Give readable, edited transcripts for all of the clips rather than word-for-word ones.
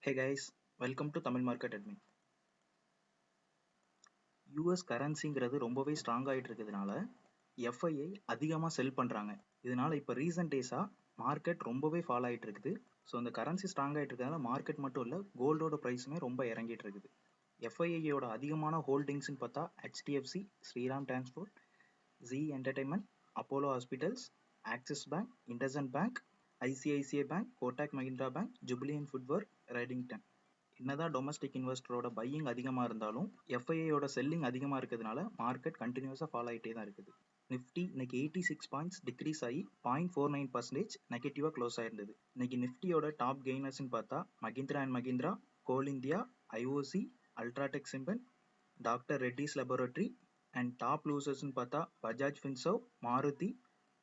Hey guys, welcome to Tamil Market Admin. US கரன்சிங்கிறது ரொம்பவே strong ஆகிட்டு இருக்கிறதுனால எஃப்ஐஐ அதிகமாக செல் பண்ணுறாங்க. இதனால இப்போ ரீசன்ட் டேஸாக மார்க்கெட் ரொம்பவே ஃபால் ஆகிட்டு இருக்குது. ஸோ அந்த கரன்சி ஸ்ட்ராங் ஆகிட்டு இருக்கிறதுனால மார்க்கெட் மட்டும் இல்லை, கோல்டோட ப்ரைஸுமே ரொம்ப இறங்கிட்டு இருக்குது. எஃப்ஐஐயோட அதிகமான ஹோல்டிங்ஸ்னு பார்த்தா HDFC, Shriram transport, Zee entertainment, Apollo hospitals, Axis bank, IndusInd bank, ICICI bank, Kotak Mahindra bank, Jubilant footwear, Redington. என்னதான் டொமஸ்டிக் இன்வெஸ்டரோட பையிங் அதிகமாக இருந்தாலும் எஃப்ஐஐயோட செல்லிங் அதிகமாக இருக்கிறதுனால மார்க்கெட் கண்டினியூஸாக ஃபாலோ ஆகிட்டே தான் இருக்குது. நிஃப்டி இன்னைக்கு 86 பாயிண்ட்ஸ் டிக்ரீஸ் ஆகி 0.49% நெகட்டிவாக க்ளோஸ் ஆயிருந்தது. இன்னைக்கு நிஃப்டியோட டாப் கெய்னர்ஸ்ன்னு பார்த்தா Mahindra and Mahindra, coal India, IOC, UltraTech cement, doctor Reddy's laboratory. And top லூசர்ஸ்ன்னு பார்த்தா Bajaj Finserv, Maruti,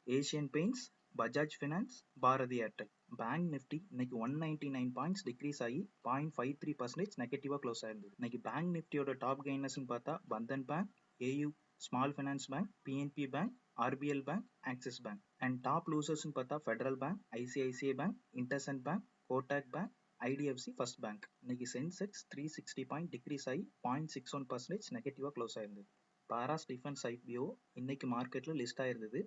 Asian paints, Bajaj finance, Bharti Airtel. Bank Nifty இன்னைக்கு 199 பாயிண்ட்ஸ் டிக்ரீஸ் ஆகி 0.53% நெகட்டிவாக க்ளோஸ் ஆயிருந்தது. இன்னைக்கு பேங்க் நிஃப்டியோட டாப் கெய்னர்ஸ்னு பார்த்தா Bandhan bank, AU small finance bank, PNB bank, RBL bank, Axis bank. And top லூசர்ஸ்னு பார்த்தா Federal bank, ICICI bank, IndusInd bank, Kotak bank, IDFC first bank. இன்னைக்கு சென்செக்ஸ் 360 பாயிண்ட் டிக்ரீஸ் ஆகி 0.61% நெகட்டிவாக க்ளோஸ் ஆயிருந்தது. பாராஸ் டிஃபென்ஸ் ஐபிஓ இன்னைக்கு மார்க்கெட்டில் லிஸ்ட் ஆயிருந்தது.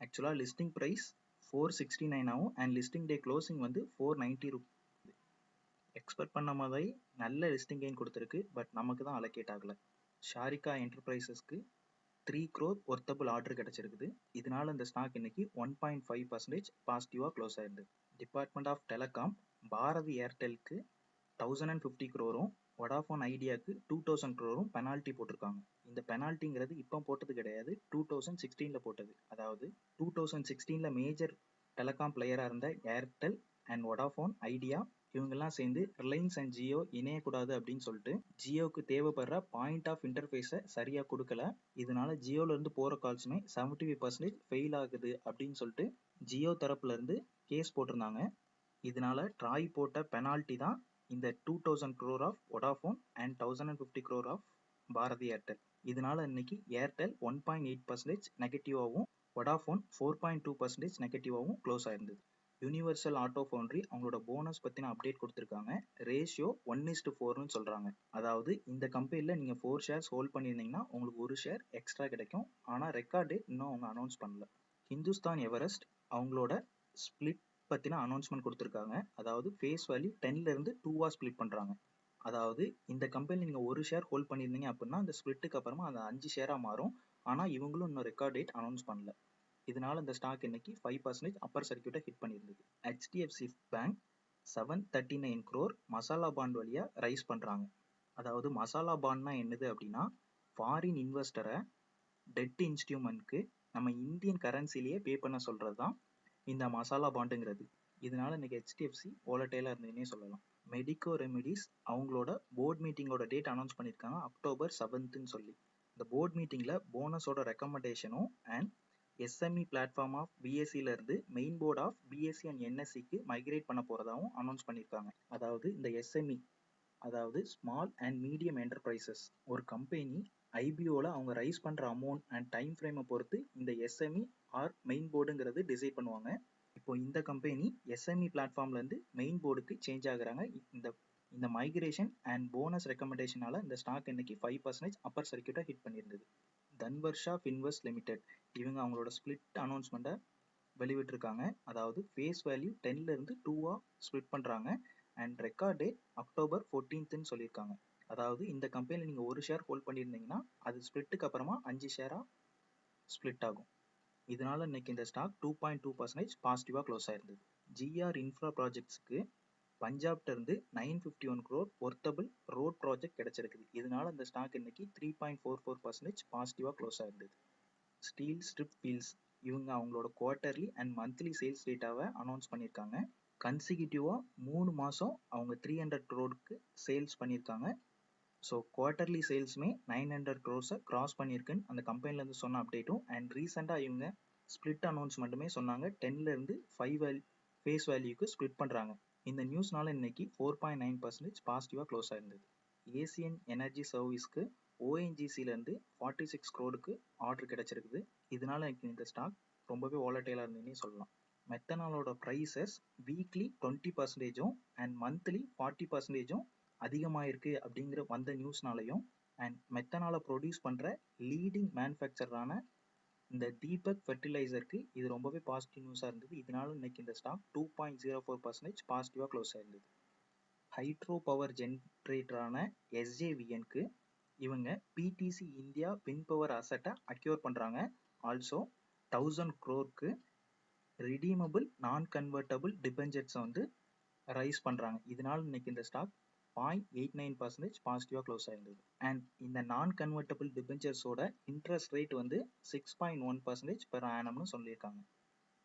ஆக்சுவலாக லிஸ்டிங் ப்ரைஸ் 469 ஆகும் அண்ட் லிஸ்டிங் டே க்ளோசிங் வந்து 490 ரூபீஸ். எக்ஸ்பெக்ட் பண்ண மாதிரி நல்ல லிஸ்டிங் கெயின் கொடுத்துருக்கு, பட் நமக்கு தான் அலோகேட் ஆகலை. ஷாரிகா என்டர்பிரைசஸ்க்கு 3 crore ஒர்த்தபிள் ஆர்டர் கிடைச்சிருக்குது. இதனால இந்த ஸ்டாக் இன்னைக்கு 1.5% பாசிட்டிவாக க்ளோஸ் ஆயிருந்தது. டிபார்ட்மெண்ட் ஆஃப் டெலிகாம் பாரதி ஏர்டெலுக்கு 1050 crore, வோடாஃபோன் ஐடியாவுக்கு 2000 crore பெனால்ட்டி போட்டிருக்காங்க. இந்த பெனால்ட்டிங்கிறது இப்போ போட்டது கிடையாது, 2016 போட்டது. அதாவது 2016 மேஜர் டெலிகாம் பிளேயராக இருந்த ஏர்டெல் அண்ட் வோடாஃபோன் ஐடியா இவங்கெல்லாம் சேர்ந்து ரிலையன்ஸ் அண்ட் ஜியோ இணையக்கூடாது அப்படின்னு சொல்லிட்டு ஜியோவுக்கு தேவைப்படுற பாயிண்ட் ஆஃப் இன்டர்ஃபேஸை சரியாக கொடுக்கல. இதனால ஜியோலேருந்து போகிற கால்ஸுமே 75% ஃபெயில் ஆகுது அப்படின்னு சொல்லிட்டு ஜியோ தரப்புலேருந்து கேஸ் போட்டிருந்தாங்க. இதனால ட்ராய் போட்ட பெனால்ட்டி தான் இந்த 2000 crore of Vodafone and 1050 crore of Bharti Airtel. இதனால இன்னைக்கு ஏர்டெல் 1.8% நெகட்டிவாகவும் வோடாஃபோன் 4.2% நெகட்டிவாகவும் க்ளோஸ் ஆயிருந்தது. யூனிவர்சல் ஆட்டோ ஃபவுண்டரி அவங்களோட போனஸ் பற்றின அப்டேட் கொடுத்துருக்காங்க. ரேஷியோ 1:4ன்னு சொல்கிறாங்க. அதாவது இந்த கம்பெனியில் நீங்கள் 4 ஷேர்ஸ் ஹோல்ட் பண்ணியிருந்தீங்கன்னா உங்களுக்கு ஒரு ஷேர் எக்ஸ்ட்ரா கிடைக்கும். ஆனால் ரெக்கார்ட் டேட் இன்னும் அவங்க அனௌன்ஸ் பண்ணல. ஹிந்துஸ்தான் எவரெஸ்ட் அவங்களோட ஸ்பிளிட் பற்றின அனௌன்ஸ்மெண்ட் கொடுத்துருக்காங்க. அதாவது ஃபேஸ் வேல்யூ 10லேருந்து 2ஆக ஸ்பிளிட் பண்ணுறாங்க. அதாவது இந்த கம்பெனியில் நீங்கள் ஒரு ஷேர் ஹோல்ட் பண்ணியிருந்தீங்க அப்படின்னா அந்த ஸ்பிளிட்டுக்கு அப்புறமா அந்த 5 ஷேராக மாறும். ஆனால் இவங்களும் இன்னும் ரெக்கார்ட் டேட் அனௌன்ஸ் பண்ணல. இதனால இந்த ஸ்டாக் இன்னைக்கு 5% அப்பர் சர்க்கியூட்டை ஹிட் பண்ணியிருந்தது. HDFC bank 739 crore masala bond வழியாக ரைஸ் பண்ணுறாங்க. அதாவது மசாலா பாண்ட்னா என்னது அப்படின்னா, ஃபாரின் இன்வெஸ்டரை டெட் இன்ஸ்ட்ருமெண்ட்க்கு நம்ம இந்தியன் கரன்சிலேயே பே பண்ண சொல்கிறது தான் இந்த மசாலா பாண்டுங்கிறது. இதனால இன்னைக்கு ஹெச்டிஎஃப்சி வோலட்டைலாக இருந்ததுன்னே சொல்லலாம். மெடிக்கோ ரெமிடிஸ் அவங்களோட போர்ட் மீட்டிங்கோட டேட் அனௌன்ஸ் பண்ணியிருக்காங்க, October 7ன்னு சொல்லி. இந்த போர்ட் மீட்டிங்கில் போனஸோட ரெக்கமெண்டேஷனும் அண்ட் எஸ்எம்இ பிளாட்ஃபார்ம் ஆஃப் பிஎஸ்சியிலேருந்து main board of BSE and என்எஸ்சிக்கு மைக்ரேட் பண்ண போகிறதாகவும் அனௌன்ஸ் பண்ணியிருக்காங்க. அதாவது இந்த எஸ்எம்இ அதாவது ஸ்மால் அண்ட் மீடியம் என்டர்பிரைசஸ் ஒரு கம்பெனி ஐபிஓவில் அவங்க ரைஸ் பண்ணுற அமௌண்ட் அண்ட் டைம் ஃப்ரேமை பொறுத்து இந்த எஸ்எம்இ ஆர் மெயின் போர்டுங்கிறது டிசைட் பண்ணுவாங்க. இப்போ இந்த கம்பெனி எஸ்எம்இ பிளாட்ஃபார்ம்லேருந்து மெயின் போர்டுக்கு சேஞ்ச் ஆகுறாங்க. இந்த மைக்ரேஷன் அண்ட் போனஸ் ரெக்கமெண்டேஷனால இந்த ஸ்டாக் இன்னைக்கு 5% அப்பர் சர்க்கியூட்டை ஹிட் பண்ணியிருந்தது. தன்வர்ஷா ஃபின்வெஸ்ட் லிமிடெட் இவங்க அவங்களோட ஸ்பிளிட் அனௌன்ஸ்மெண்ட்டை வெளிவிட்டிருக்காங்க. அதாவது ஃபேஸ் வேல்யூ 10லேருந்து 2ஆக ஸ்பிளிட் பண்ணுறாங்க அண்ட் ரெக்கார்ட் டேட் October 14ன்னு சொல்லியிருக்காங்க. அதாவது இந்த கம்பெனியில் நீங்கள் ஒரு ஷேர் ஹோல்ட் பண்ணியிருந்தீங்கன்னா அது ஸ்பிளிட்டுக்கு அப்புறமா 5 ஷேராக ஸ்பிளிட் ஆகும். இதனால இன்னைக்கு இந்த ஸ்டாக் 2.2% பாசிட்டிவாக க்ளோஸ் ஆயிருந்தது. ஜிஆர் இன்ஃப்ரா ப்ராஜெக்ட்ஸ்க்கு பஞ்சாப்ல இருந்து 951 crore ஒர்த்தபிள் ரோட் ப்ராஜெக்ட் கிடைச்சிருக்குது. இதனால இந்த ஸ்டாக் இன்னைக்கு 3.44% பாசிட்டிவாக க்ளோஸ் ஆயிருந்தது. ஸ்டீல் ஸ்ட்ரிப் வீல்ஸ் இவங்க அவங்களோட குவார்ட்டர்லி அண்ட் மந்த்லி சேல்ஸ் டேட்டாவை அனௌன்ஸ் பண்ணியிருக்காங்க. கன்சிக்யூட்டிவாக 3 மாதம் அவங்க 300 crore சேல்ஸ் பண்ணியிருக்காங்க. ஸோ குவார்ட்டர்லி சேல்ஸுமே 900 crore கிராஸ் பண்ணியிருக்குன்னு அந்த கம்பெனிலேருந்து சொன்ன அப்டேட்டும் அண்ட் ரீசெண்டாக இவங்க ஸ்பிளிட் அனௌன்ஸ்மெண்ட்டுமே சொன்னாங்க. 10லேருந்து 5 ஃபேஸ் வேல்யூக்கு ஸ்பிளிட் பண்ணுறாங்க. இந்த நியூஸ்னால இன்னைக்கு 4.9% பாசிட்டிவாக க்ளோஸ் ஆயிருந்தது. ஏசியன் எனர்ஜி சர்வீஸ்க்கு ஓஎன்ஜிசிலேருந்து 46 crore ஆர்டர் கிடைச்சிருக்குது. இதனால இந்த ஸ்டாக் ரொம்பவே வாலட்டைலாக இருந்ததுன்னே சொல்லலாம். மெத்தனாலோட ப்ரைஸஸ் வீக்லி 20% அண்ட் மந்த்லி 40% அதிகமாயிருக்கு அப்படிங்கிற வந்த நியூஸ்னாலையும் அண்ட் மெத்தனாலை ப்ரொடியூஸ் பண்ணுற லீடிங் மேனுஃபேக்சரான இந்த தீபக் ஃபெர்டிலைசருக்கு இது ரொம்பவே பாசிட்டிவ் நியூஸாக இருந்தது. இதனால இன்னைக்கு இந்த ஸ்டாக் 2.04% பாசிட்டிவாக க்ளோஸ் ஆயிருந்தது. ஹைட்ரோ பவர் ஜென்ரேட்டரான எஸ்ஜேவிஎன்க்கு இவங்க பிடிசி இந்தியா வின் பவர் அசட்டை அக்யூர் பண்ணுறாங்க. ஆல்சோ 1000 crore ரிடீமபிள் நான் கன்வெர்டபிள் டிபெஞ்சர்ஸை வந்து ரைஸ் பண்ணுறாங்க. இதனால இன்னைக்கு இந்த ஸ்டாக் 0.89% பாசிட்டிவாக க்ளோஸ் ஆயிருந்தது. அண்ட் இந்த நான் கன்வெர்டபிள் டிபெஞ்சர்ஸோட இன்ட்ரெஸ்ட் ரேட் வந்து 6.1% பெர் ஆனம்னு சொல்லியிருக்காங்க.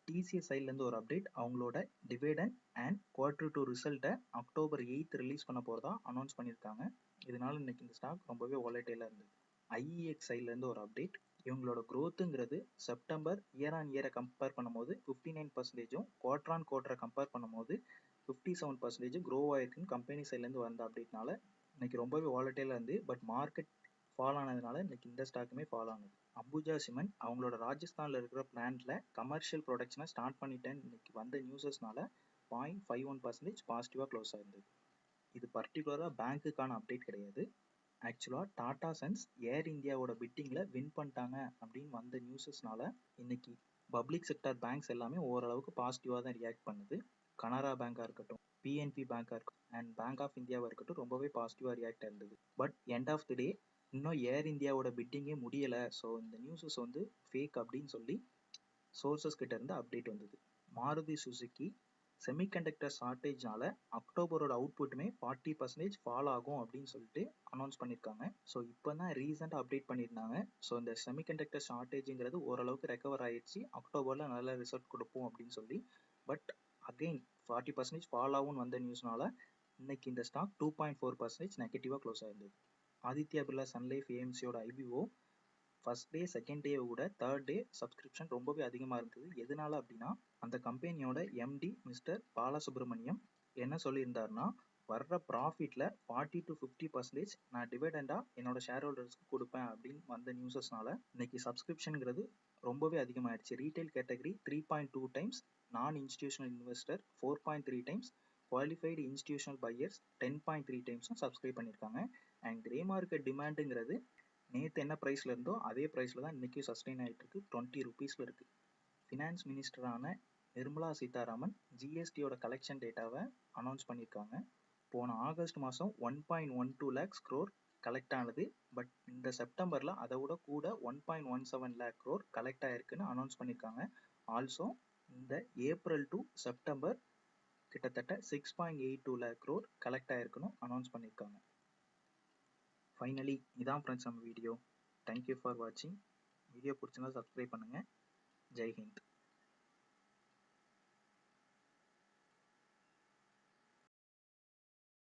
டிசிஎஸ் சைட்லேருந்து ஒரு அப்டேட், அவங்களோட டிவிடெண்ட் அண்ட் Q2 ரிசல்ட்டை October 8 ரிலீஸ் பண்ண போகிறதா அனௌன்ஸ் பண்ணியிருக்காங்க. இதனால இன்னைக்கு இந்த ஸ்டாக் ரொம்பவே வாலட்டைலாக இருந்தது. ஐஇஎக்ஸ் சைட்லேருந்து ஒரு அப்டேட், இவங்களோட க்ரோத்துங்கிறது செப்டம்பர் இயர் ஆன் இயரை கம்பேர் பண்ணும்போது 59%, குவார்டர் ஆன் குவார்டரை கம்பேர் பண்ணும்போது 57% க்ரோ ஆயிருக்குன்னு கம்பெனி சைட்லேருந்து வந்த அப்டேட்னால இன்னைக்கு ரொம்பவே வாலட்டைலாக இருந்து. பட் மார்க்கெட் ஃபால் ஆனதுனால இன்னைக்கு இந்த ஸ்டாக்குமே ஃபால் ஆனது. அம்புஜா சிமெண்ட் அவங்களோட ராஜஸ்தானில் இருக்கிற பிளான்ட்ல கமர்ஷியல் ப்ரொடக்ஷனை ஸ்டார்ட் பண்ணிட்டேன்னு இன்னைக்கு வந்த நியூஸஸ்னால 0.51% பாசிட்டிவாக க்ளோஸ் ஆயிருந்தது. இது பர்டிகுலராக பேங்க்குக்கான அப்டேட் கிடையாது. ஆக்சுவலாக டாடா சன்ஸ் ஏர் இந்தியாவோட பிட்டிங்கில் வின் பண்ணிட்டாங்க அப்படின்னு வந்த நியூஸஸ்னால இன்னைக்கு பப்ளிக் செக்டார் பேங்க்ஸ் எல்லாமே ஓரளவுக்கு பாசிட்டிவாக தான் ரியாக்ட் பண்ணுது. கனரா பேங்காக இருக்கட்டும், பிஎன்பி பேங்காக இருக்கட்டும் அண்ட் பேங்க் ஆஃப் இந்தியாவாக இருக்கட்டும் ரொம்பவே பாசிட்டிவாக ரியாக்ட் இருந்தது. பட் எண்ட் ஆஃப் தி டே இன்னும் ஏர் இந்தியாவோட பிட்டிங்கே முடியலை. ஸோ இந்த நியூஸஸ் வந்து ஃபேக் அப்படின்னு சொல்லி சோர்சஸ் கிட்ட இருந்து அப்டேட் வந்தது. மாருதி சுசுகி செமிகண்டக்டர் ஷார்ட்டேஜ்னால அக்டோபரோட அவுட்புட்டுமே 40% ஃபால் ஆகும் அப்படின்னு சொல்லிட்டு அனௌன்ஸ் பண்ணியிருக்காங்க. ஸோ இப்போ தான் ரீசெண்டாக அப்டேட் பண்ணியிருந்தாங்க. ஸோ இந்த செமிகண்டக்டர் ஷார்ட்டேஜுங்கிறது ஓரளவுக்கு ரெக்கவர் ஆயிடுச்சு, அக்டோபரில் நல்ல ரிசல்ட் கொடுப்போம் அப்படின்னு சொல்லி. பட் அகெயின் 40% ஃபால் ஆகும்னு வந்த நியூஸ்னால இன்னைக்கு இந்த ஸ்டாக் 2.4% நெகட்டிவாக க்ளோஸ் ஆயிருந்தது. ஆதித்யா பிர்லா சன்லைஃப் ஏஎம்சியோட IPO first day second day விட தேர்ட் டே சப்ஸ்கிரிப்ஷன் ரொம்பவே அதிகமாக இருந்தது. எதனால அப்படின்னா அந்த கம்பெனியோட எம்டி மிஸ்டர் பாலசுப்ரமணியம் என்ன சொல்லியிருந்தாருன்னா, வர்ற ப்ராஃபிட்ல 40 to 50% நான் டிவிடெண்டாக என்னோட ஷேர் ஹோல்டர்ஸ்க்கு கொடுப்பேன் அப்படின்னு வந்த நியூஸஸ்னால இன்னைக்கு சப்ஸ்கிரிப்ஷனுங்கிறது ரொம்பவே அதிகமாகிடுச்சு. Retail category 3.2 times, non institutional investor 4.3 times, qualified institutional buyers 10.3 times subscribe பண்ணியிருக்காங்க. அண்ட் கிரே மார்க்கெட் டிமாண்டுங்கிறது நேற்று என்ன ப்ரைஸில் இருந்தோ அதே ப்ரைஸில் தான் இன்றைக்கும் சஸ்டெயின் ஆகிட்டு இருக்கு, 20 rupees இருக்குது. ஃபினான்ஸ் மினிஸ்டரான நிர்மலா சீதாராமன் ஜிஎஸ்டியோட கலெக்ஷன் டேட்டாவை அனௌன்ஸ் பண்ணியிருக்காங்க. போன ஆகஸ்ட் மாதம் 1.12 lakhs crore கலெக்ட் ஆனது. பட் இந்த செப்டம்பரில் அதை விட கூட 1.17 lakh crore கலெக்ட் ஆயிருக்குன்னு அனௌன்ஸ் பண்ணியிருக்காங்க. ஆல்சோ இந்த ஏப்ரல் டு செப்டம்பர் கிட்டத்தட்ட 6.82 lakh crore கலெக்ட் ஆயிருக்குன்னு அனௌன்ஸ் பண்ணியிருக்காங்க. ஃபைனலி இதான் ஃப்ரெண்ட்ஸ் நம்ம வீடியோ. தேங்க்யூ ஃபார் வாட்சிங். வீடியோ பிடிச்சிருந்தா சப்ஸ்கிரைப் பண்ணுங்கள். ஜெய் ஹிந்த்.